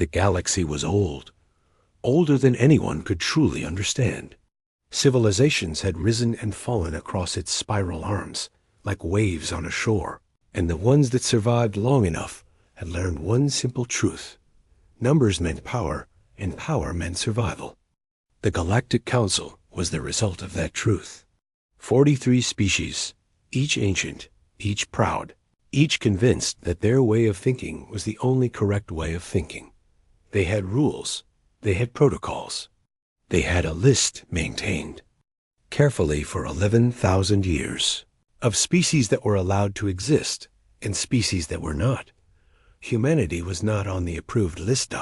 The galaxy was old, older than anyone could truly understand. Civilizations had risen and fallen across its spiral arms, like waves on a shore, and the ones that survived long enough had learned one simple truth. Numbers meant power, and power meant survival. The Galactic Council was the result of that truth. 43 species, each ancient, each proud, each convinced that their way of thinking was the only correct way of thinking. They had rules, they had protocols, they had a list maintained, carefully for 11,000 years, of species that were allowed to exist and species that were not. Humanity was not on the approved list.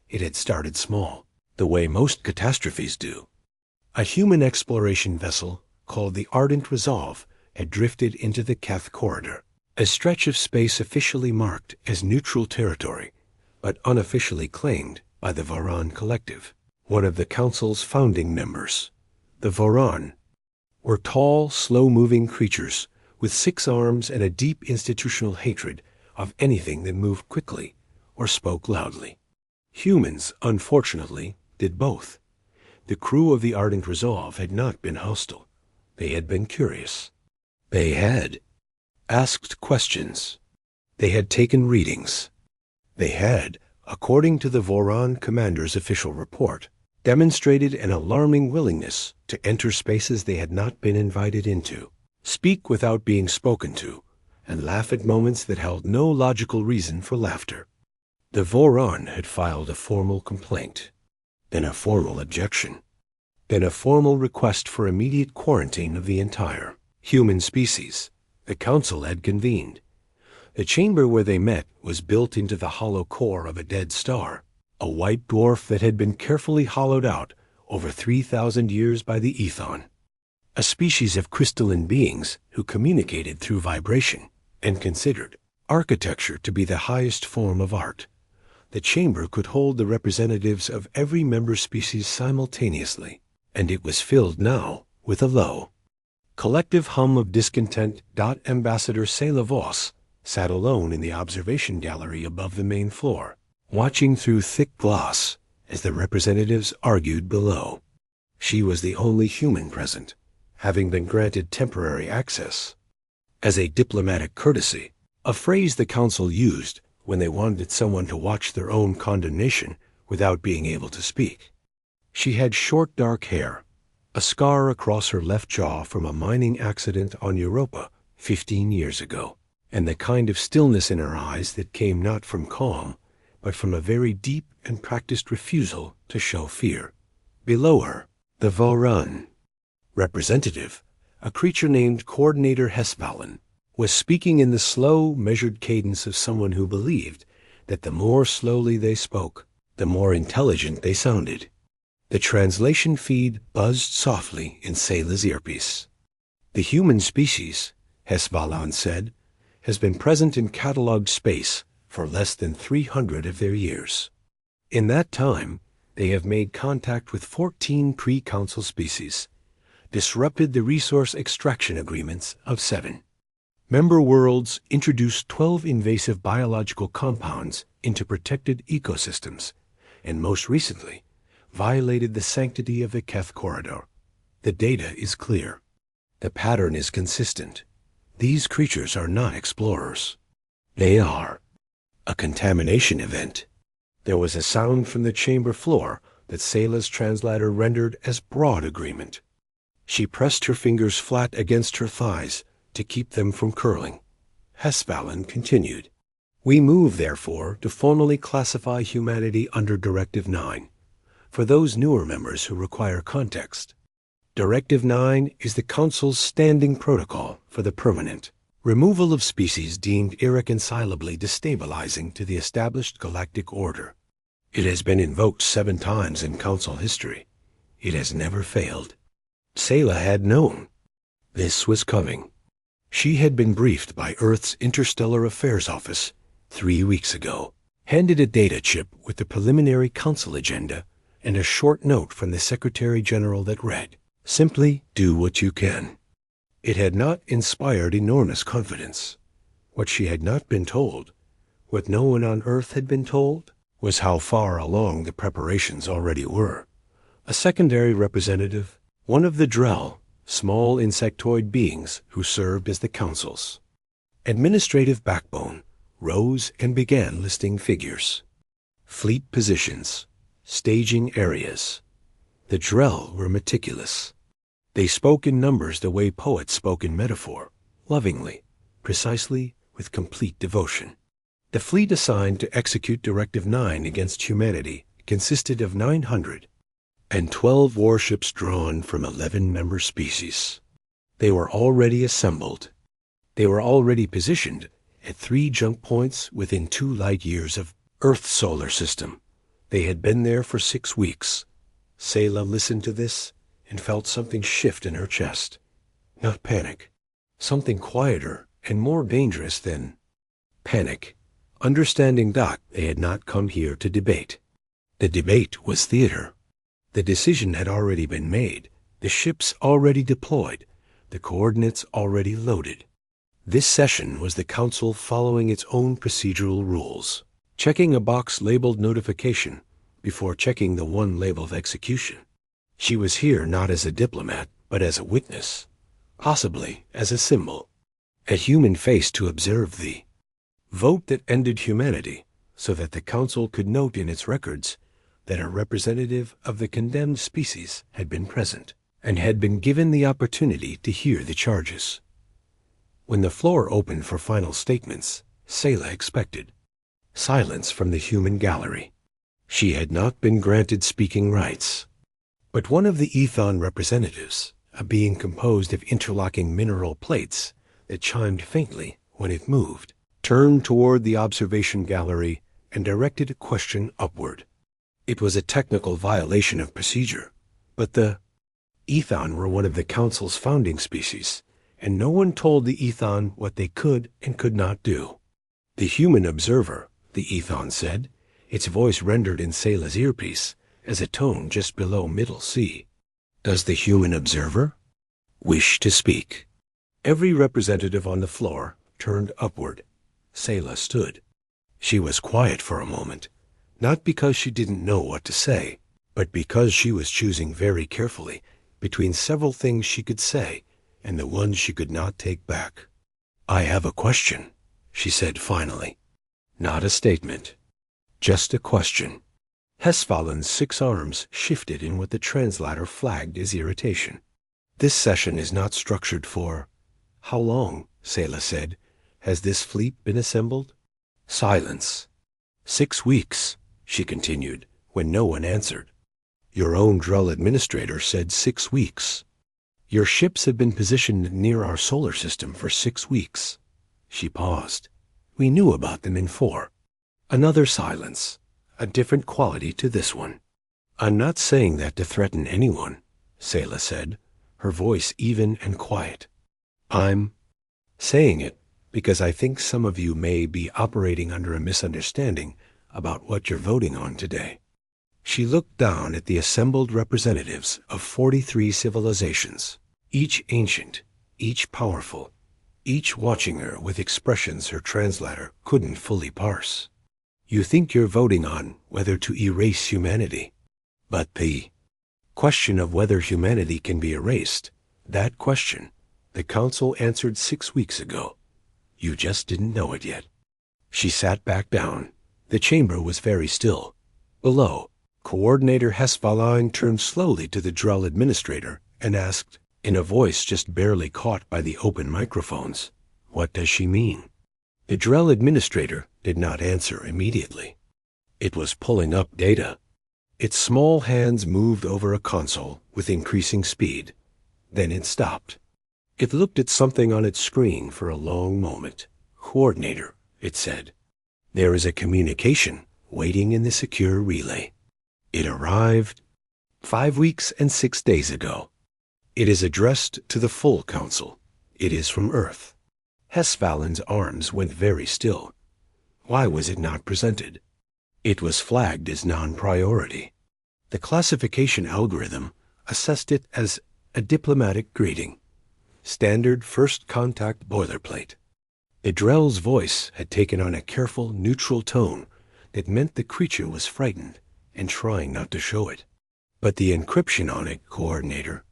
It had started small, the way most catastrophes do. A human exploration vessel called the Ardent Resolve had drifted into the Keth Corridor, a stretch of space officially marked as neutral territory, but unofficially claimed by the Voron Collective, one of the Council's founding members. The Voron were tall, slow-moving creatures with 6 arms and a deep institutional hatred of anything that moved quickly or spoke loudly. Humans, unfortunately, did both. The crew of the Ardent Resolve had not been hostile. They had been curious. They had asked questions. They had taken readings. They had, according to the Voron commander's official report, demonstrated an alarming willingness to enter spaces they had not been invited into, speak without being spoken to, and laugh at moments that held no logical reason for laughter. The Voron had filed a formal complaint, then a formal objection, then a formal request for immediate quarantine of the entire human species. The council had convened. The chamber where they met was built into the hollow core of a dead star, a white dwarf that had been carefully hollowed out over 3,000 years by the Ethon, a species of crystalline beings who communicated through vibration and considered architecture to be the highest form of art. The chamber could hold the representatives of every member species simultaneously, and it was filled now with a low, collective hum of discontent. Ambassador Selah Voss sat alone in the observation gallery above the main floor, watching through thick glass as the representatives argued below. She was the only human present, having been granted temporary access. As a diplomatic courtesy, a phrase the council used when they wanted someone to watch their own condemnation without being able to speak. She had short dark hair, a scar across her left jaw from a mining accident on Europa 15 years ago, and the kind of stillness in her eyes that came not from calm, but from a very deep and practiced refusal to show fear. Below her, the Voron representative, a creature named Coordinator Hesvalin, was speaking in the slow, measured cadence of someone who believed that the more slowly they spoke, the more intelligent they sounded. The translation feed buzzed softly in Selah's earpiece. The human species, Hesvalin said, has been present in catalogued space for less than 300 of their years. In that time, they have made contact with 14 pre-council species, disrupted the resource extraction agreements of 7. Member worlds introduced 12 invasive biological compounds into protected ecosystems, and most recently, violated the sanctity of the Keth Corridor. The data is clear. The pattern is consistent. These creatures are not explorers. They are a contamination event. There was a sound from the chamber floor that Selah's translator rendered as broad agreement. She pressed her fingers flat against her thighs to keep them from curling. Hesvalin continued, "We move, therefore, to formally classify humanity under Directive 9, for those newer members who require context. Directive 9 is the Council's standing protocol for the permanent removal of species deemed irreconcilably destabilizing to the established galactic order. It has been invoked 7 times in Council history. It has never failed." Selah had known this was coming. She had been briefed by Earth's Interstellar Affairs Office 3 weeks ago, handed a data chip with the preliminary Council agenda and a short note from the Secretary General that read, "Simply do what you can." It had not inspired enormous confidence. What she had not been told, what no one on Earth had been told, was how far along the preparations already were. A secondary representative, one of the Drell, small insectoid beings who served as the council's administrative backbone, rose and began listing figures. Fleet positions, staging areas. The Drell were meticulous. They spoke in numbers the way poets spoke in metaphor, lovingly, precisely, with complete devotion. The fleet assigned to execute Directive 9 against humanity consisted of 912 warships drawn from 11 member species. They were already assembled. They were already positioned at 3 jump points within 2 light years of Earth's solar system. They had been there for 6 weeks. Selah listened to this and felt something shift in her chest. Not panic. Something quieter and more dangerous than panic. Understanding that they had not come here to debate. The debate was theater. The decision had already been made, the ships already deployed, the coordinates already loaded. This session was the council following its own procedural rules, checking a box labeled notification before checking the one labeled execution. She was here not as a diplomat, but as a witness, possibly as a symbol, a human face to observe the vote that ended humanity, so that the council could note in its records that a representative of the condemned species had been present and had been given the opportunity to hear the charges. When the floor opened for final statements, Selah expected silence from the human gallery. She had not been granted speaking rights. But one of the Ethon representatives, a being composed of interlocking mineral plates that chimed faintly when it moved, turned toward the observation gallery and directed a question upward. It was a technical violation of procedure, but the Ethon were one of the Council's founding species, and no one told the Ethon what they could and could not do. The human observer, the Ethon said, its voice rendered in Selah's earpiece as a tone just below middle C. Does the human observer wish to speak? Every representative on the floor turned upward. Selah stood. She was quiet for a moment, not because she didn't know what to say, but because she was choosing very carefully between several things she could say and the ones she could not take back. I have a question, she said finally. Not a statement, just a question. Hesvalin's 6 arms shifted in what the translator flagged as irritation. This session is not structured for... How long, Selah said, has this fleet been assembled? Silence. 6 weeks, she continued, when no one answered. Your own Drell administrator said 6 weeks. Your ships have been positioned near our solar system for 6 weeks. She paused. We knew about them in 4. Another silence, a different quality to this one. I'm not saying that to threaten anyone, Selah said, her voice even and quiet. I'm saying it because I think some of you may be operating under a misunderstanding about what you're voting on today. She looked down at the assembled representatives of 43 civilizations, each ancient, each powerful, each watching her with expressions her translator couldn't fully parse. You think you're voting on whether to erase humanity, but the question of whether humanity can be erased, that question, the Council answered 6 weeks ago. You just didn't know it yet. She sat back down. The chamber was very still. Below, Coordinator Hesvalin turned slowly to the Drell administrator and asked, in a voice just barely caught by the open microphones, what does she mean? The Drell administrator did not answer immediately. It was pulling up data. Its small hands moved over a console with increasing speed. Then it stopped. It looked at something on its screen for a long moment. Coordinator, it said. There is a communication waiting in the secure relay. It arrived 5 weeks and 6 days ago. It is addressed to the full council. It is from Earth. Hesvalin's arms went very still. Why was it not presented? It was flagged as non-priority. The classification algorithm assessed it as a diplomatic greeting. Standard first contact boilerplate. The Drell's voice had taken on a careful, neutral tone that meant the creature was frightened and trying not to show it. But the encryption on it, Coordinator.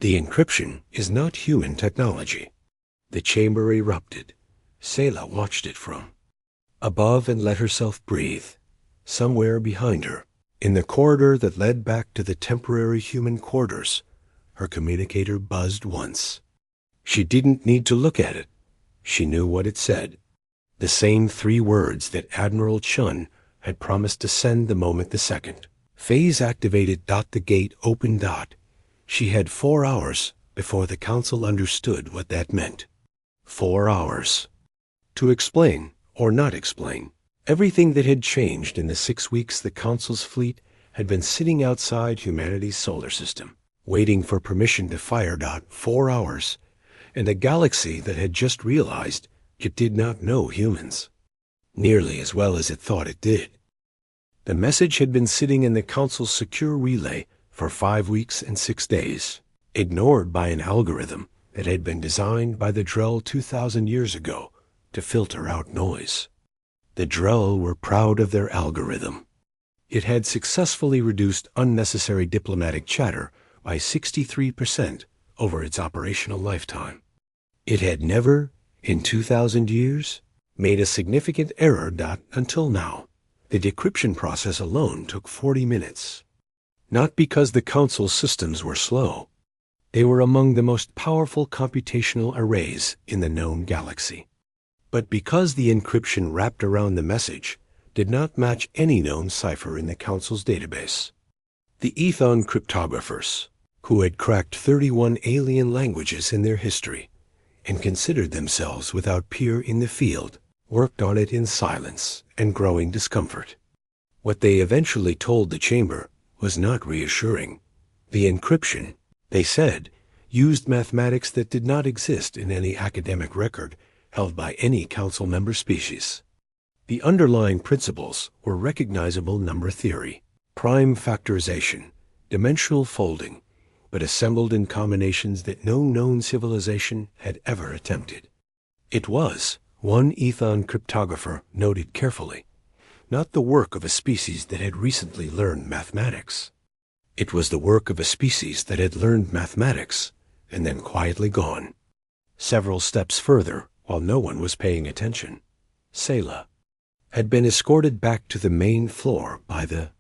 The encryption is not human technology. The chamber erupted. Selah watched it from above and let herself breathe. Somewhere behind her, in the corridor that led back to the temporary human quarters, her communicator buzzed once. She didn't need to look at it. She knew what it said. The same 3 words that Admiral Chun had promised to send the moment the second phase activated. The gate opened. She had 4 hours before the Council understood what that meant. 4 hours. To explain, or not explain, everything that had changed in the 6 weeks the Council's fleet had been sitting outside humanity's solar system, waiting for permission to fire. 4 hours, and a galaxy that had just realized it did not know humans, nearly as well as it thought it did. The message had been sitting in the Council's secure relay for 5 weeks and 6 days, ignored by an algorithm that had been designed by the Drell 2,000 years ago to filter out noise. The Drell were proud of their algorithm. It had successfully reduced unnecessary diplomatic chatter by 63% over its operational lifetime. It had never, in 2,000 years, made a significant error. Until now, the decryption process alone took 40 minutes. Not because the Council's systems were slow. They were among the most powerful computational arrays in the known galaxy. But because the encryption wrapped around the message did not match any known cipher in the Council's database. The Ethon cryptographers, who had cracked 31 alien languages in their history and considered themselves without peer in the field, worked on it in silence and growing discomfort. What they eventually told the chamber was not reassuring. The encryption, they said, used mathematics that did not exist in any academic record held by any Council member species. The underlying principles were recognizable number theory, prime factorization, dimensional folding, but assembled in combinations that no known civilization had ever attempted. It was, one Ethon cryptographer noted carefully, not the work of a species that had recently learned mathematics. It was the work of a species that had learned mathematics and then quietly gone. Several steps further, while no one was paying attention, Selah had been escorted back to the main floor by the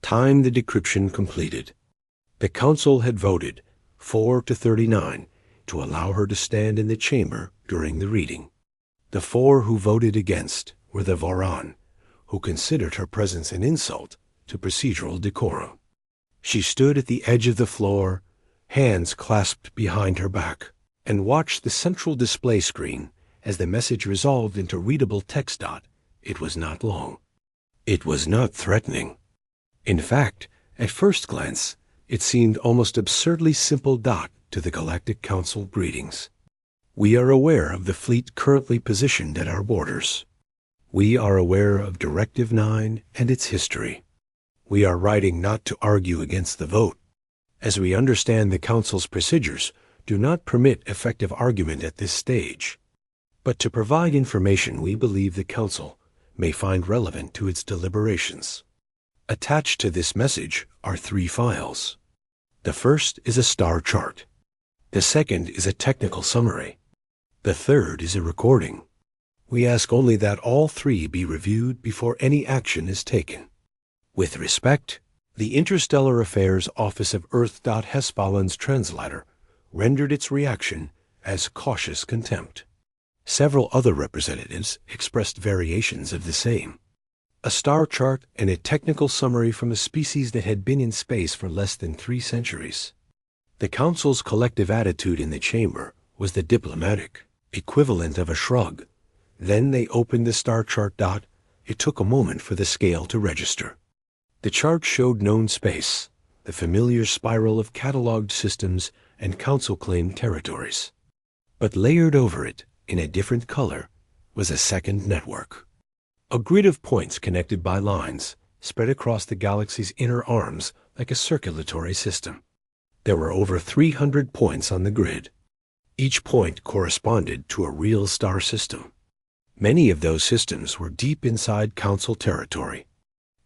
time the decryption completed. The Council had voted 4-39 to allow her to stand in the chamber during the reading. The 4 who voted against were the Voran, who considered her presence an insult to procedural decorum. She stood at the edge of the floor, hands clasped behind her back, and watched the central display screen as the message resolved into readable text. It was not long. It was not threatening. In fact, at first glance, it seemed almost absurdly simple. To the Galactic Council greetings. We are aware of the fleet currently positioned at our borders. We are aware of Directive 9 and its history. We are writing not to argue against the vote, as we understand the Council's procedures do not permit effective argument at this stage, but to provide information we believe the Council may find relevant to its deliberations. Attached to this message are 3 files. The first is a star chart. The second is a technical summary. The third is a recording. We ask only that all 3 be reviewed before any action is taken. With respect, the Interstellar Affairs Office of Earth. Hespalin's translator rendered its reaction as cautious contempt. Several other representatives expressed variations of the same. A star chart and a technical summary from a species that had been in space for less than 3 centuries. The Council's collective attitude in the chamber was the diplomatic equivalent of a shrug. Then they opened the star chart. It took a moment for the scale to register. The chart showed known space, the familiar spiral of cataloged systems and Council-claimed territories. But layered over it, in a different color, was a second network. A grid of points connected by lines, spread across the galaxy's inner arms like a circulatory system. There were over 300 points on the grid. Each point corresponded to a real star system. Many of those systems were deep inside Council territory,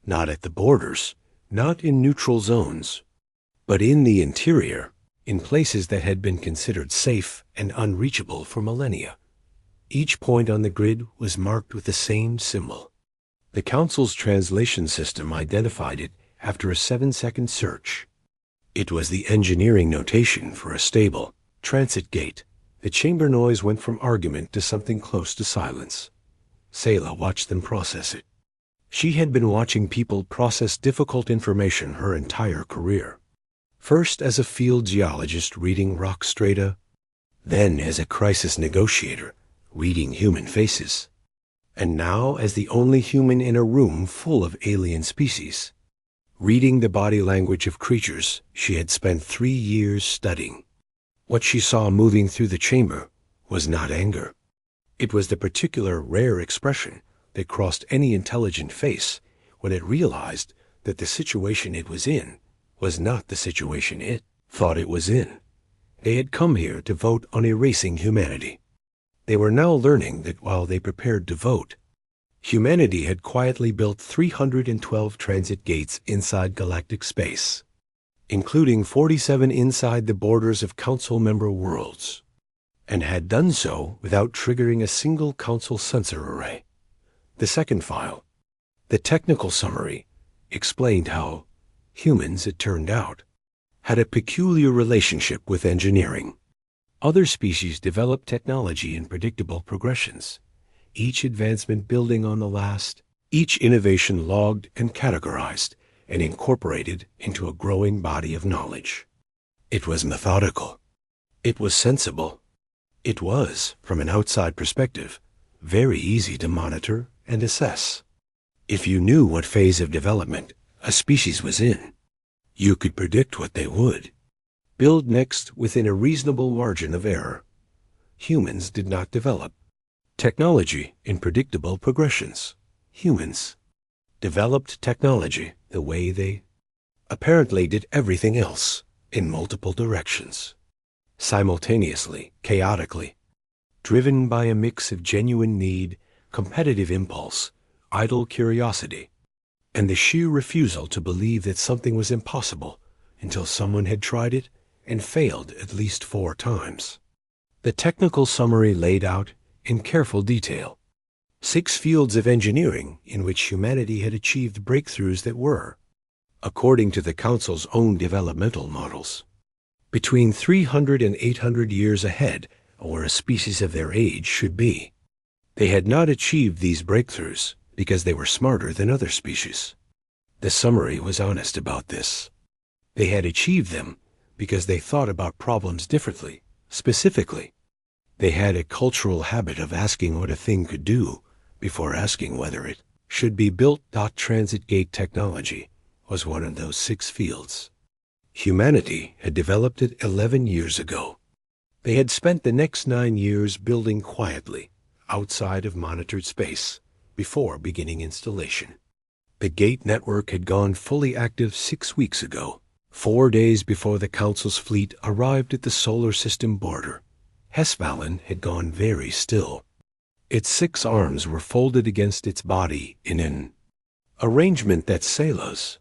not at the borders, not in neutral zones, but in the interior, in places that had been considered safe and unreachable for millennia. Each point on the grid was marked with the same symbol. The Council's translation system identified it after a 7-second search. It was the engineering notation for a stable transit gate. The chamber noise went from argument to something close to silence. Selah watched them process it. She had been watching people process difficult information her entire career. First as a field geologist reading rock strata, then as a crisis negotiator reading human faces, and now as the only human in a room full of alien species, reading the body language of creatures she had spent 3 years studying. What she saw moving through the chamber was not anger. It was the particular rare expression that crossed any intelligent face when it realized that the situation it was in was not the situation it thought it was in. They had come here to vote on erasing humanity. They were now learning that while they prepared to vote, humanity had quietly built 312 transit gates inside galactic space, including 47 inside the borders of Council member worlds, and had done so without triggering a single Council sensor array. The second file, the technical summary, explained how humans, it turned out, had a peculiar relationship with engineering. Other species developed technology in predictable progressions, each advancement building on the last, each innovation logged and categorized and incorporated into a growing body of knowledge. It was methodical. It was sensible. It was, from an outside perspective, very easy to monitor and assess. If you knew what phase of development a species was in, you could predict what they would build next within a reasonable margin of error. Humans did not develop technology in predictable progressions. Humans developed technology the way they apparently did everything else, in multiple directions, simultaneously, chaotically, driven by a mix of genuine need, competitive impulse, idle curiosity, and the sheer refusal to believe that something was impossible until someone had tried it and failed at least 4 times. The technical summary laid out, in careful detail, 6 fields of engineering in which humanity had achieved breakthroughs that were, according to the Council's own developmental models, between 300 and 800 years ahead of where a species of their age should be. They had not achieved these breakthroughs because they were smarter than other species. The summary was honest about this. They had achieved them because they thought about problems differently, specifically. They had a cultural habit of asking what a thing could do before asking whether it should be built. Transit gate technology was one of those 6 fields. Humanity had developed it 11 years ago. They had spent the next 9 years building quietly, outside of monitored space, before beginning installation. The gate network had gone fully active 6 weeks ago, 4 days before the Council's fleet arrived at the solar system border. Hesvalin had gone very still. Its 6 arms were folded against its body in an arrangement that Selah's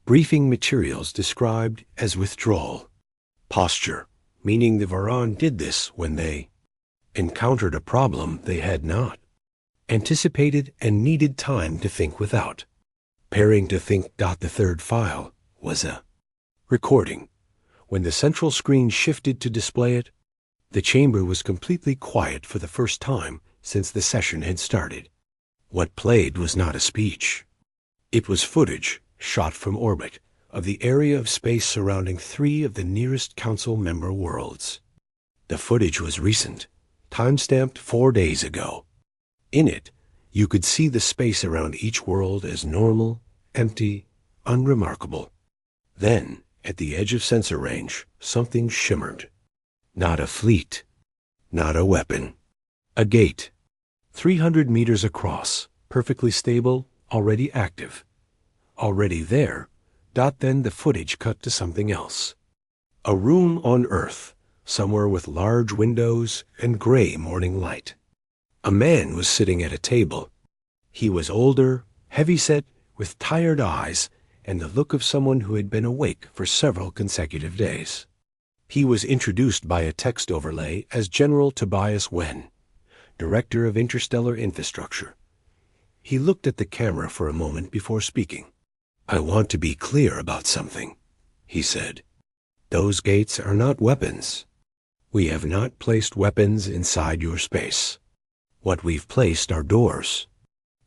briefing materials described as withdrawal posture, meaning the Varan did this when they encountered a problem they had not anticipated and needed time to think without. Pairing to think. The third file was a recording. When the central screen shifted to display it, the chamber was completely quiet for the first time since the session had started. What played was not a speech. It was footage, shot from orbit, of the area of space surrounding 3 of the nearest Council member worlds. The footage was recent, time-stamped 4 days ago. In it, you could see the space around each world as normal, empty, unremarkable. Then, at the edge of sensor range, something shimmered. Not a fleet, not a weapon. A gate, 300 meters across, perfectly stable, already active. Already there. Then the footage cut to something else. A room on Earth, somewhere with large windows and gray morning light. A man was sitting at a table. He was older, heavy-set, with tired eyes, and the look of someone who had been awake for several consecutive days. He was introduced by a text overlay as General Tobias Wen, Director of Interstellar Infrastructure. He looked at the camera for a moment before speaking. "I want to be clear about something," he said. "Those gates are not weapons. We have not placed weapons inside your space. What we've placed are doors.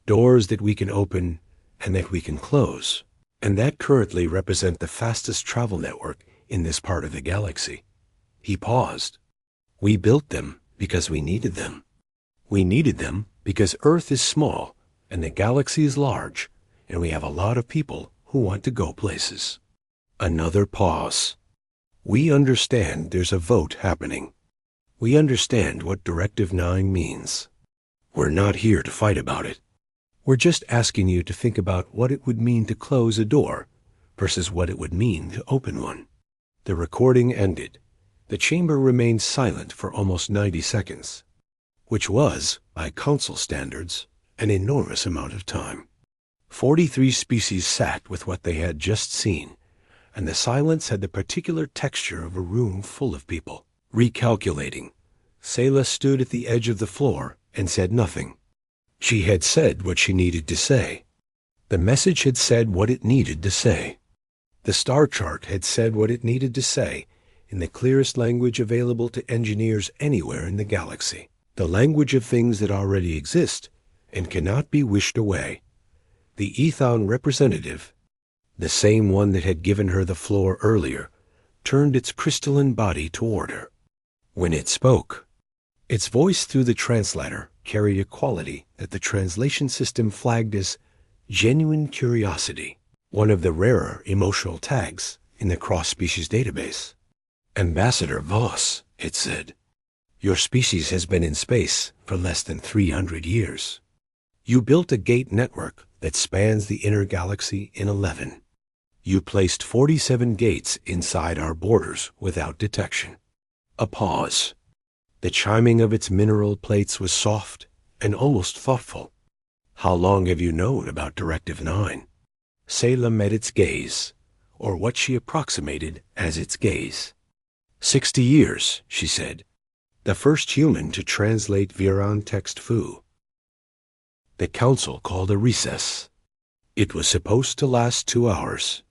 Doors that we can open and that we can close, and that currently represent the fastest travel network in this part of the galaxy." He paused. "We built them because we needed them. We needed them because Earth is small and the galaxy is large, and we have a lot of people who want to go places." Another pause. "We understand there's a vote happening. We understand what Directive 9 means. We're not here to fight about it. We're just asking you to think about what it would mean to close a door versus what it would mean to open one." The recording ended. The chamber remained silent for almost 90 seconds, which was, by council standards, an enormous amount of time. 43 species sat with what they had just seen, and the silence had the particular texture of a room full of people. Recalculating, Selah stood at the edge of the floor and said nothing. She had said what she needed to say. The message had said what it needed to say. The star chart had said what it needed to say in the clearest language available to engineers anywhere in the galaxy. The language of things that already exist and cannot be wished away. The Ethon representative, the same one that had given her the floor earlier, turned its crystalline body toward her. When it spoke, its voice through the translator carried a quality that the translation system flagged as genuine curiosity, one of the rarer emotional tags in the cross-species database. "Ambassador Voss," it said, "your species has been in space for less than 300 years. You built a gate network that spans the inner galaxy in 11. You placed 47 gates inside our borders without detection." A pause. The chiming of its mineral plates was soft and almost thoughtful. "How long have you known about Directive 9? Selah met its gaze, or what she approximated as its gaze. 60 years, she said. The first human to translate Viran text Fu. The council called a recess. It was supposed to last 2 hours.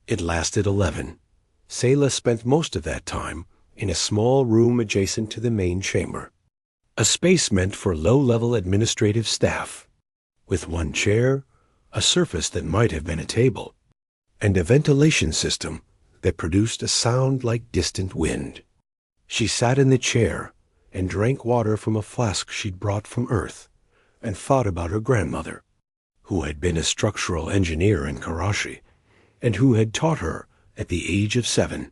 It lasted 11. Selah spent most of that time in a small room adjacent to the main chamber, a space meant for low-level administrative staff, with one chair, a surface that might have been a table, and a ventilation system that produced a sound like distant wind. She sat in the chair and drank water from a flask she'd brought from Earth, and thought about her grandmother, who had been a structural engineer in Karachi, and who had taught her, at the age of 7,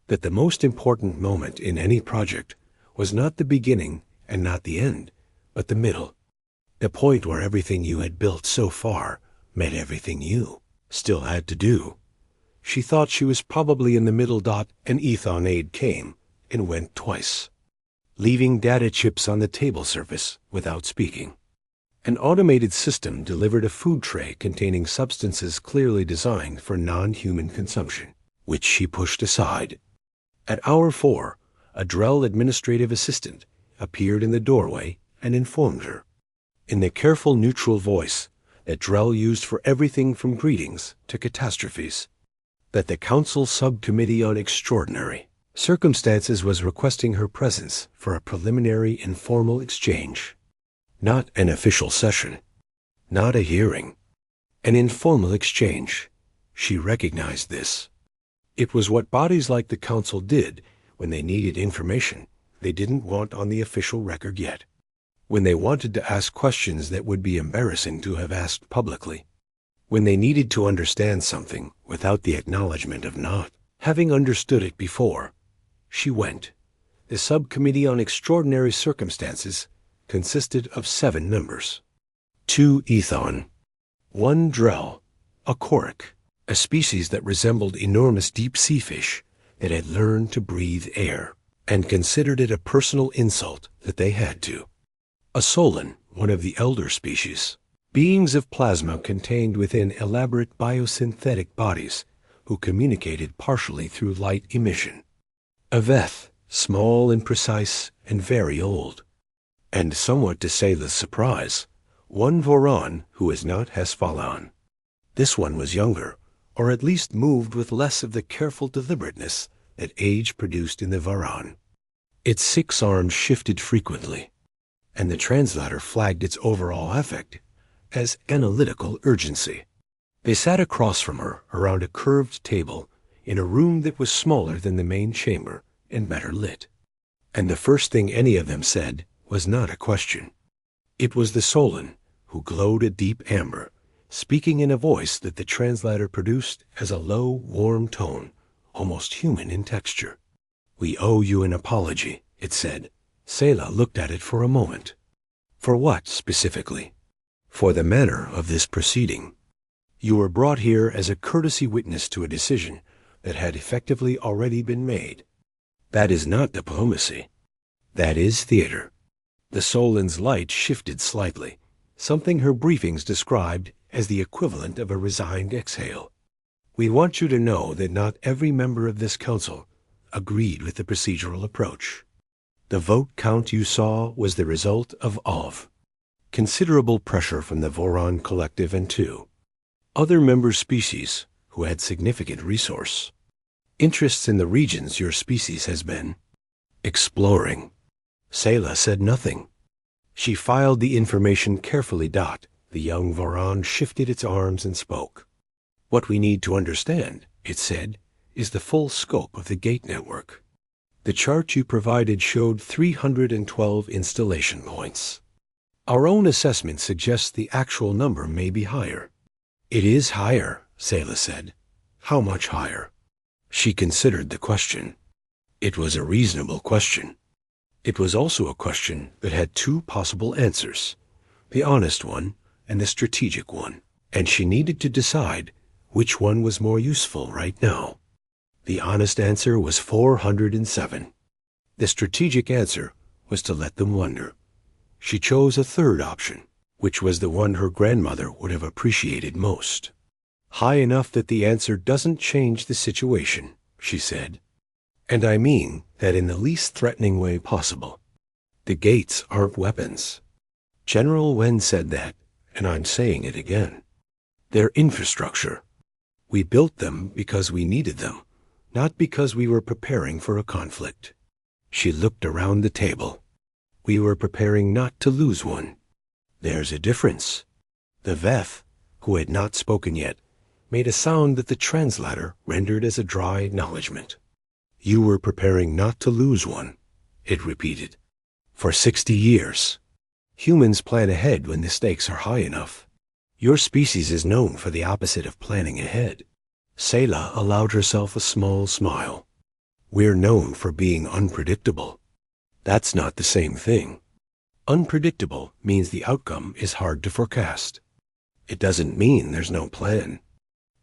that the most important moment in any project was not the beginning and not the end, but the middle, the point where everything you had built so far met everything you still had to do. She thought she was probably in the middle. An Ethon aide came and went twice, leaving data chips on the table surface without speaking. An automated system delivered a food tray containing substances clearly designed for non-human consumption, which she pushed aside. At hour 4, a Drell administrative assistant appeared in the doorway and informed her, in the careful neutral voice that Drell used for everything from greetings to catastrophes, that the Council Subcommittee on Extraordinary Circumstances was requesting her presence for a preliminary informal exchange. Not an official session, not a hearing, an informal exchange. She recognized this. It was what bodies like the Council did when they needed information they didn't want on the official record yet, when they wanted to ask questions that would be embarrassing to have asked publicly, when they needed to understand something without the acknowledgement of not having understood it before. She went. The Subcommittee on Extraordinary Circumstances consisted of 7 members. 2 Ethon, 1 Drell, a Korik, a species that resembled enormous deep-sea fish that had learned to breathe air, and considered it a personal insult that they had to. A Solon, one of the elder species, beings of plasma contained within elaborate biosynthetic bodies who communicated partially through light emission. A Veth, small and precise and very old. And somewhat to Sayla's surprise, one Voron who is not Hesphalan. This one was younger, or at least moved with less of the careful deliberateness that age produced in the Varan. Its 6 arms shifted frequently, and the translator flagged its overall affect as analytical urgency. They sat across from her around a curved table in a room that was smaller than the main chamber and better lit. And the first thing any of them said was not a question. It was the Solon, who glowed a deep amber, speaking in a voice that the translator produced as a low, warm tone, almost human in texture. "We owe you an apology," it said. Sayla looked at it for a moment. "For what, specifically?" "For the manner of this proceeding. You were brought here as a courtesy witness to a decision that had effectively already been made. That is not diplomacy. That is theater." The Solon's light shifted slightly, something her briefings described as the equivalent of a resigned exhale. "We want you to know that not every member of this council agreed with the procedural approach. The vote count you saw was the result of considerable pressure from the Voron Collective and 2 other member species who had significant resource interests in the regions your species has been exploring." Sayla said nothing. She filed the information carefully. The young Voron shifted its arms and spoke. "What we need to understand," it said, "is the full scope of the gate network. The chart you provided showed 312 installation points. Our own assessment suggests the actual number may be higher." "It is higher," Sayla said. "How much higher?" She considered the question. It was a reasonable question. It was also a question that had 2 possible answers, the honest one and the strategic one, and she needed to decide which one was more useful right now. The honest answer was 407. The strategic answer was to let them wonder. She chose a third option, which was the one her grandmother would have appreciated most. "High enough that the answer doesn't change the situation," she said. "And I mean that in the least threatening way possible. The gates aren't weapons. General Wen said that, and I'm saying it again. They're infrastructure. We built them because we needed them, not because we were preparing for a conflict." She looked around the table. "We were preparing not to lose one. There's a difference." The Veth, who had not spoken yet, made a sound that the translator rendered as a dry acknowledgement. "You were preparing not to lose one," it repeated. "For 60 years. Humans plan ahead when the stakes are high enough. Your species is known for the opposite of planning ahead." Sayla allowed herself a small smile. "We're known for being unpredictable. That's not the same thing. Unpredictable means the outcome is hard to forecast. It doesn't mean there's no plan.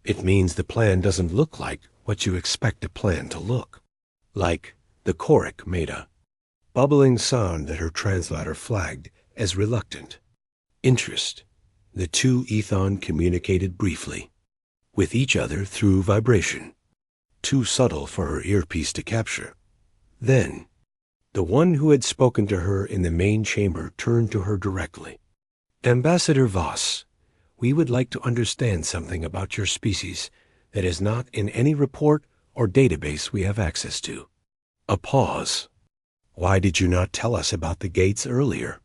It means the plan doesn't look like what you expect a plan to look. Like the choric made a bubbling sound that her translator flagged as reluctant. Interest. The 2 Ethon communicated briefly, with each other through vibration, too subtle for her earpiece to capture. Then, the one who had spoken to her in the main chamber turned to her directly. "Ambassador Voss, we would like to understand something about your species that is not in any report or database we have access to." A pause. "Why did you not tell us about the gates earlier?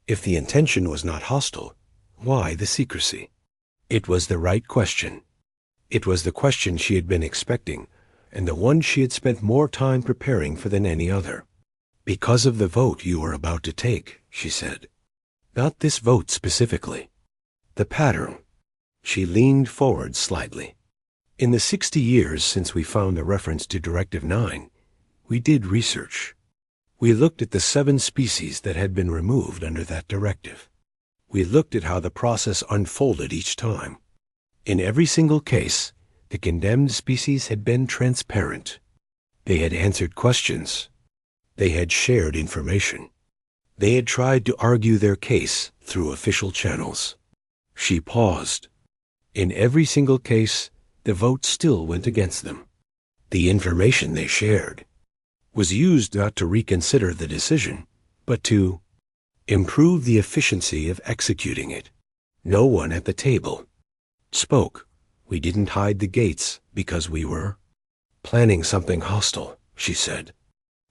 If the intention was not hostile, why the secrecy?" It was the right question. It was the question she had been expecting, and the one she had spent more time preparing for than any other. "Because of the vote you were about to take," she said. "Not this vote specifically. The pattern." She leaned forward slightly. "In the 60 years since we found a reference to Directive 9, we did research. We looked at the 7 species that had been removed under that directive. We looked at how the process unfolded each time. In every single case, the condemned species had been transparent. They had answered questions. They had shared information. They had tried to argue their case through official channels. She paused. In every single case, the vote still went against them. The information they shared was used not to reconsider the decision, but to improve the efficiency of executing it. No one at the table spoke. We didn't hide the gates because we were planning something hostile, she said.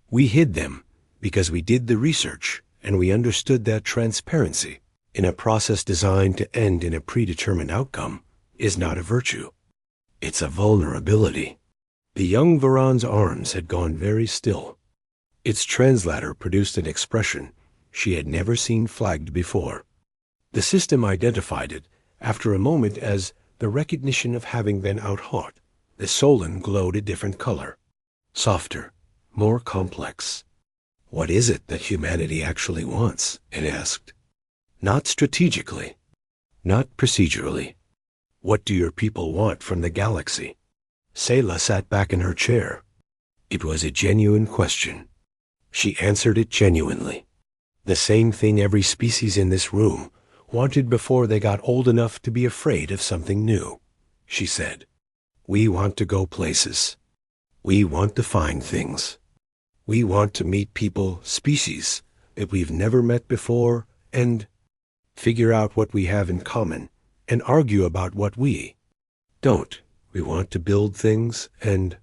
We hid them because we did the research and we understood that transparency in a process designed to end in a predetermined outcome is not a virtue. It's a vulnerability. The young Varan's arms had gone very still. Its translator produced an expression she had never seen flagged before. The system identified it after a moment as the recognition of having been out-hot. The Solon glowed a different color, softer, more complex. What is it that humanity actually wants? It asked. Not strategically, not procedurally. What do your people want from the galaxy? Sayla sat back in her chair. It was a genuine question. She answered it genuinely. The same thing every species in this room wanted before they got old enough to be afraid of something new, she said. We want to go places. We want to find things. We want to meet people, species, that we've never met before, and figure out what we have in common, and argue about what we don't. We want to build things, and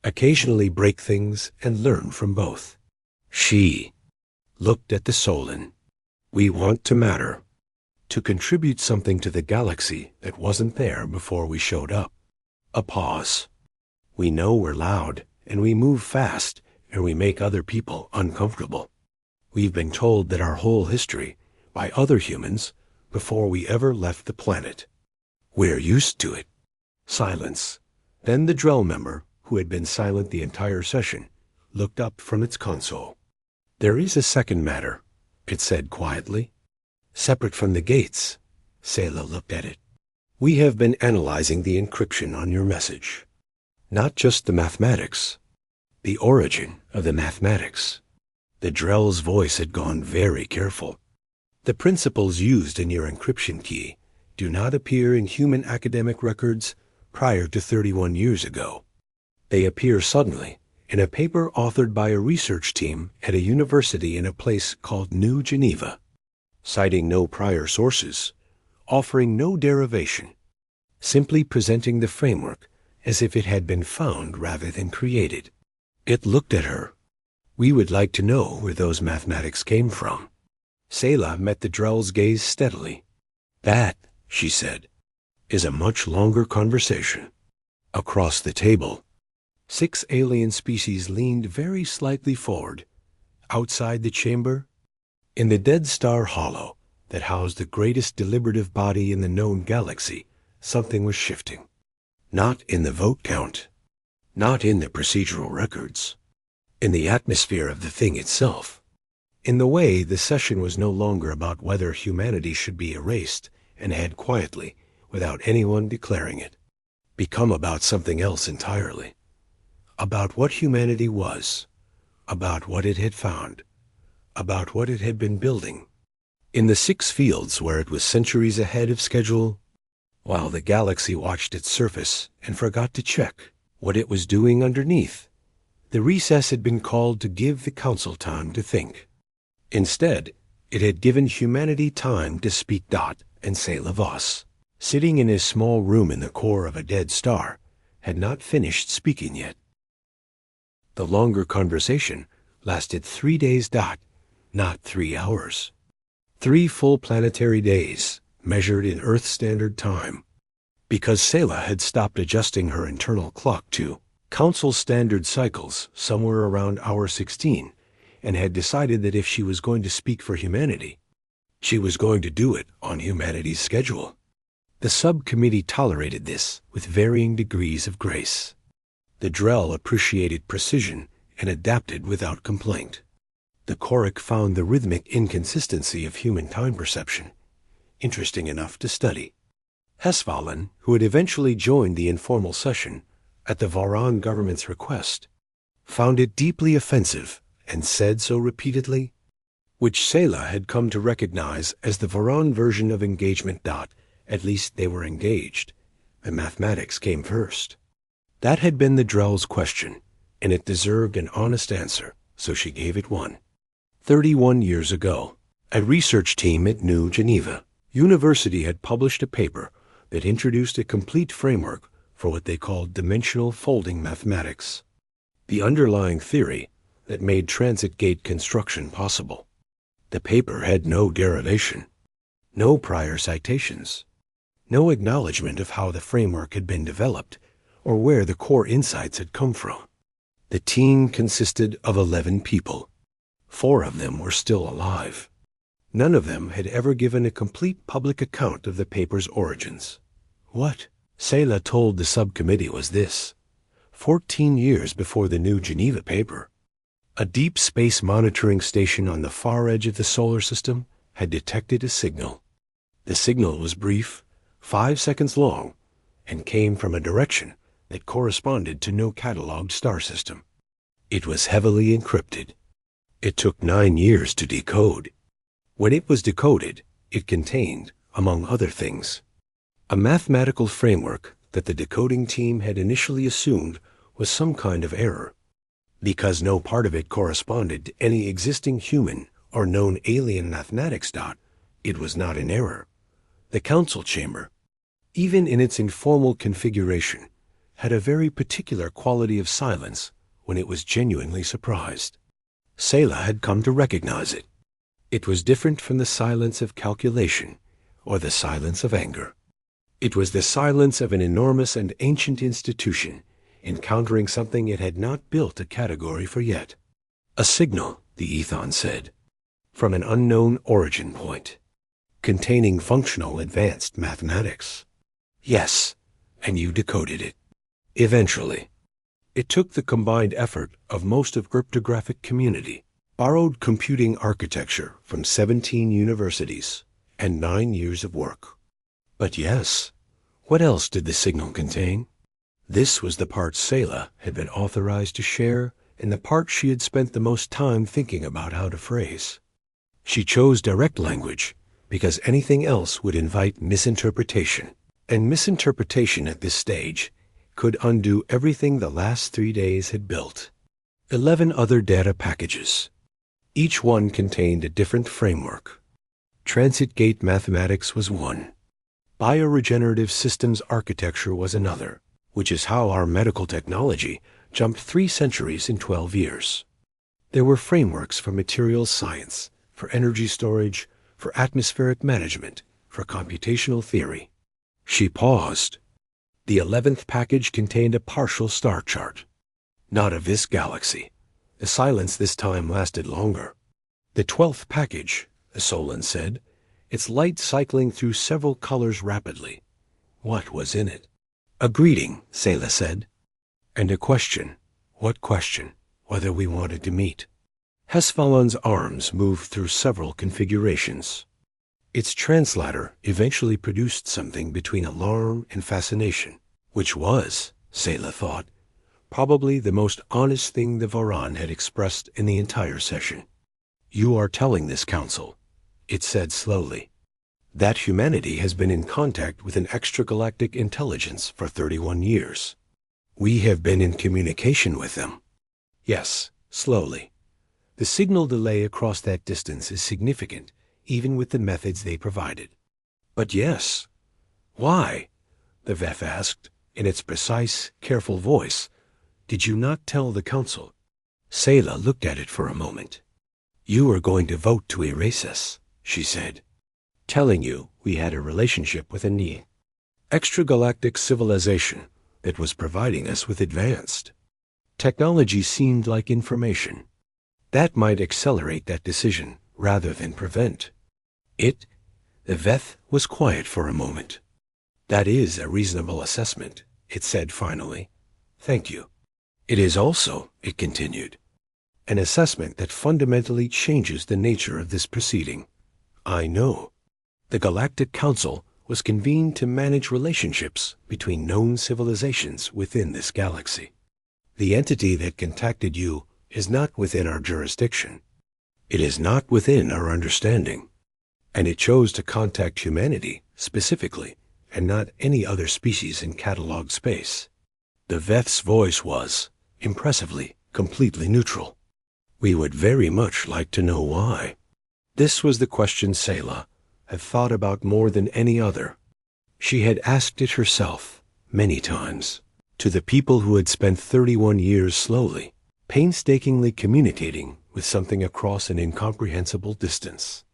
occasionally break things, and learn from both. She looked at the Solon. We want to matter, to contribute something to the galaxy that wasn't there before we showed up. A pause. We know we're loud, and we move fast, and we make other people uncomfortable. We've been told that our whole history, by other humans, before we ever left the planet. We're used to it. Silence. Then the Drell member, who had been silent the entire session, looked up from its console. There is a second matter, it said quietly. Separate from the gates. Sayla looked at it. We have been analyzing the encryption on your message. Not just the mathematics. The origin of the mathematics. The Drell's voice had gone very careful. The principles used in your encryption key do not appear in human academic records prior to 31 years ago. They appear suddenly in a paper authored by a research team at a university in a place called New Geneva, citing no prior sources, offering no derivation, simply presenting the framework as if it had been found rather than created. It looked at her. We would like to know where those mathematics came from. Sayla met the Drell's gaze steadily. That, she said, is a much longer conversation. Across the table, 6 alien species leaned very slightly forward. Outside the chamber, in the dead star hollow that housed the greatest deliberative body in the known galaxy, something was shifting. Not in the vote count, not in the procedural records, in the atmosphere of the thing itself. In the way, the session was no longer about whether humanity should be erased and head quietly, without anyone declaring it, become about something else entirely. About what humanity was, about what it had found, about what it had been building. In the 6 fields where it was centuries ahead of schedule, while the galaxy watched its surface and forgot to check what it was doing underneath, the recess had been called to give the council time to think. Instead, it had given humanity time to speak. And Sayla Voss, sitting in his small room in the core of a dead star, had not finished speaking yet. The longer conversation lasted 3 days. Not 3 hours. 3 full planetary days, measured in Earth Standard Time. Because Sayla had stopped adjusting her internal clock to Council Standard cycles somewhere around hour 16, and had decided that if she was going to speak for humanity, she was going to do it on humanity's schedule. The subcommittee tolerated this with varying degrees of grace. The Drell appreciated precision and adapted without complaint. The Choric found the rhythmic inconsistency of human time perception interesting enough to study. Hesvalin, who had eventually joined the informal session at the Varan government's request, found it deeply offensive and said so repeatedly. which Selah had come to recognize as the Varan version of engagement. At least they were engaged. The mathematics came first. That had been the Drell's question, and it deserved an honest answer, so she gave it one. 31 years ago, a research team at New Geneva University had published a paper that introduced a complete framework for what they called dimensional folding mathematics, the underlying theory that made transit gate construction possible. The paper had no derivation, no prior citations, no acknowledgement of how the framework had been developed or where the core insights had come from. The team consisted of 11 people. 4 of them were still alive. None of them had ever given a complete public account of the paper's origins. What Selah told the subcommittee was this: 14 years before the New Geneva paper, a deep space monitoring station on the far edge of the solar system had detected a signal. The signal was brief, 5 seconds long, and came from a direction that corresponded to no cataloged star system. It was heavily encrypted. It took 9 years to decode. When it was decoded, it contained, among other things, a mathematical framework that the decoding team had initially assumed was some kind of error. Because no part of it corresponded to any existing human or known alien mathematics. It was not an error. The council chamber, even in its informal configuration, had a very particular quality of silence when it was genuinely surprised. Selah had come to recognize it. It was different from the silence of calculation or the silence of anger. It was the silence of an enormous and ancient institution encountering something it had not built a category for yet. A signal, the Ethon said, from an unknown origin point, containing functional advanced mathematics. Yes, and you decoded it. Eventually. It took the combined effort of most of cryptographic community, borrowed computing architecture from 17 universities, and 9 years of work. But yes, what else did the signal contain? This was the part Selah had been authorized to share, and the part she had spent the most time thinking about how to phrase. She chose direct language because anything else would invite misinterpretation, and misinterpretation at this stage could undo everything the last 3 days had built. 11 other data packages. Each one contained a different framework. Transit gate mathematics was one. Bioregenerative systems architecture was another, which is how our medical technology jumped 3 centuries in 12 years. There were frameworks for materials science, for energy storage, for atmospheric management, for computational theory. She paused. The 11th package contained a partial star chart. Not of this galaxy. The silence this time lasted longer. The 12th package, Solon said, its light cycling through several colors rapidly. What was in it? A greeting, Selah said. And a question. What question? Whether we wanted to meet. Hesfalon's arms moved through several configurations. Its translator eventually produced something between alarm and fascination, which was, Selah thought, probably the most honest thing the Varan had expressed in the entire session. You are telling this council, it said slowly, that humanity has been in contact with an extragalactic intelligence for 31 years. We have been in communication with them. Yes, slowly. The signal delay across that distance is significant, even with the methods they provided. But yes. Why? The Veth asked, in its precise, careful voice. Did you not tell the council? Selah looked at it for a moment. You are going to vote to erase us, she said. Telling you we had a relationship with a extragalactic civilization that was providing us with advanced technology seemed like information. That might accelerate that decision rather than prevent it. The Veth was quiet for a moment. That is a reasonable assessment, it said finally. Thank you. It is also, it continued, an assessment that fundamentally changes the nature of this proceeding. I know. The Galactic Council was convened to manage relationships between known civilizations within this galaxy. The entity that contacted you is not within our jurisdiction. It is not within our understanding, and it chose to contact humanity specifically, and not any other species in catalog space. The Veth's voice was, impressively, completely neutral. We would very much like to know why. This was the question Selah had thought about more than any other. She had asked it herself, many times, to the people who had spent 31 years slowly, painstakingly communicating with something across an incomprehensible distance.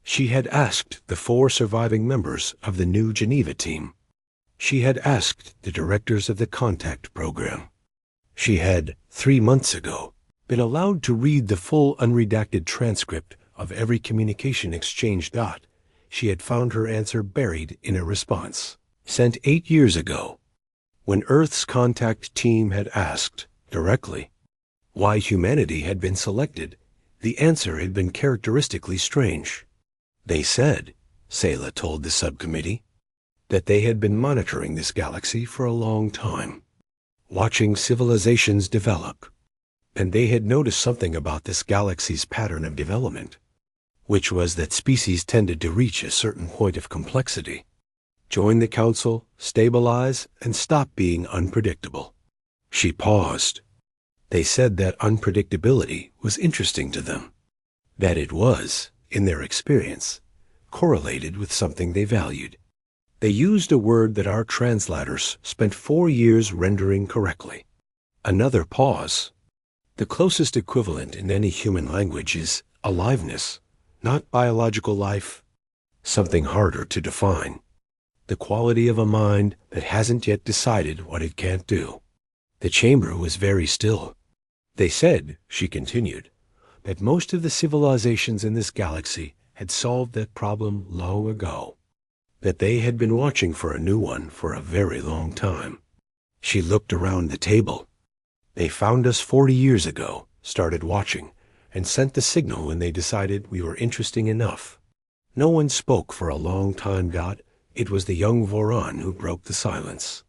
She had asked the 4 surviving members of the New Geneva team. She had asked the directors of the Contact program. She had, 3 months ago, been allowed to read the full unredacted transcript of every communication exchange. She had found her answer buried in a response sent 8 years ago, when Earth's Contact team had asked, directly, why humanity had been selected. The answer had been characteristically strange. They said, Selah told the subcommittee, that they had been monitoring this galaxy for a long time, watching civilizations develop, and they had noticed something about this galaxy's pattern of development, which was that species tended to reach a certain point of complexity, join the council, stabilize, and stop being unpredictable. She paused. They said that unpredictability was interesting to them, that it was, in their experience, correlated with something they valued. They used a word that our translators spent 4 years rendering correctly. Another pause. The closest equivalent in any human language is aliveness, not biological life. Something harder to define. The quality of a mind that hasn't yet decided what it can't do. The chamber was very still. They said, she continued, that most of the civilizations in this galaxy had solved that problem long ago, that they had been watching for a new one for a very long time. She looked around the table. They found us 40 years ago, started watching, and sent the signal when they decided we were interesting enough. No one spoke for a long time. It was the young Voron who broke the silence.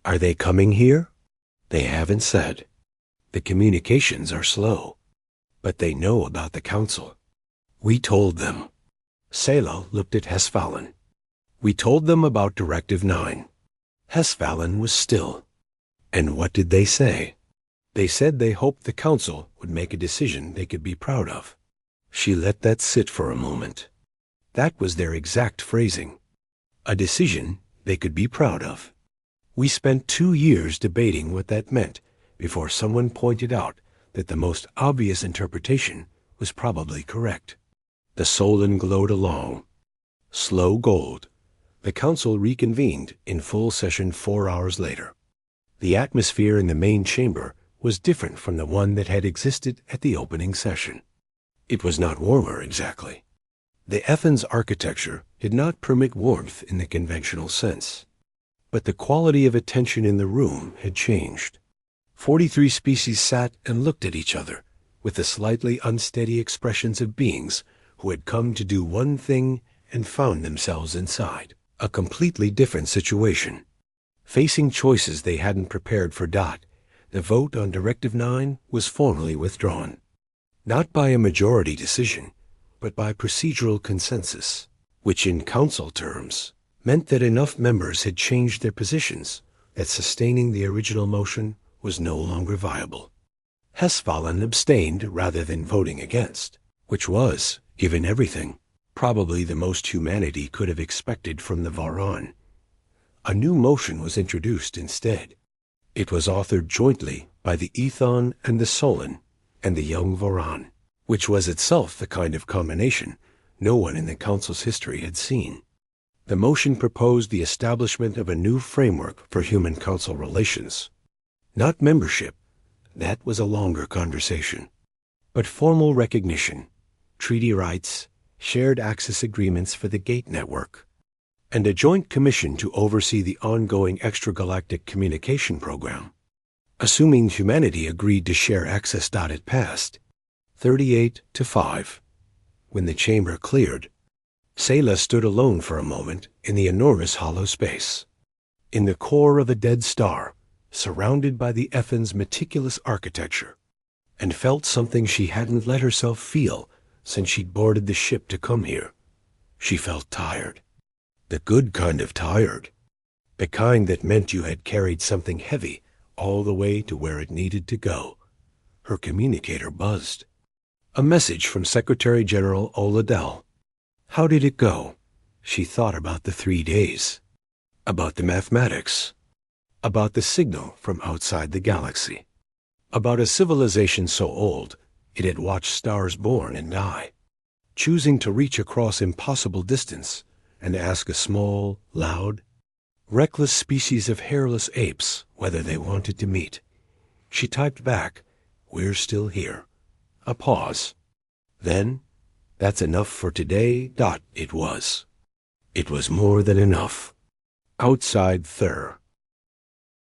Are they coming here? They haven't said. The communications are slow, but they know about the council. We told them. Selah looked at Hesfallen. We told them about Directive 9. Hesfallen was still. And what did they say? They said they hoped the council would make a decision they could be proud of. She let that sit for a moment. That was their exact phrasing. A decision they could be proud of. We spent 2 years debating what that meant before someone pointed out that the most obvious interpretation was probably correct. The Solon glowed along. Slow gold. The council reconvened in full session 4 hours later. The atmosphere in the main chamber was different from the one that had existed at the opening session. It was not warmer exactly. The Effen's architecture did not permit warmth in the conventional sense, but the quality of attention in the room had changed. 43 species sat and looked at each other with the slightly unsteady expressions of beings who had come to do one thing and found themselves inside a completely different situation, facing choices they hadn't prepared for. The vote on Directive 9 was formally withdrawn, not by a majority decision, but by procedural consensus, which in council terms meant that enough members had changed their positions that sustaining the original motion was no longer viable. Hesfallen abstained rather than voting against, which was, given everything, probably the most humanity could have expected from the Voron. A new motion was introduced instead. It was authored jointly by the Ethon and the Solon and the young Voron, which was itself the kind of combination no one in the council's history had seen. The motion proposed the establishment of a new framework for human council relations. Not membership, that was a longer conversation, but formal recognition, treaty rights, shared access agreements for the Gate network, and a joint commission to oversee the ongoing extragalactic communication program. Assuming humanity agreed to share access. It passed 38-5. When the chamber cleared, Selah stood alone for a moment in the enormous hollow space, in the core of a dead star, surrounded by the Effen's meticulous architecture, and felt something she hadn't let herself feel since she'd boarded the ship to come here. She felt tired. The good kind of tired. The kind that meant you had carried something heavy all the way to where it needed to go. Her communicator buzzed. A message from Secretary General Oladell. How did it go? She thought about the 3 days. About the mathematics. About the signal from outside the galaxy. About a civilization so old it had watched stars born and die, choosing to reach across impossible distance and ask a small, loud, reckless species of hairless apes whether they wanted to meet. She typed back, "We're still here." A pause. Then, "That's enough for today." It was. It was more than enough. Outside Thur.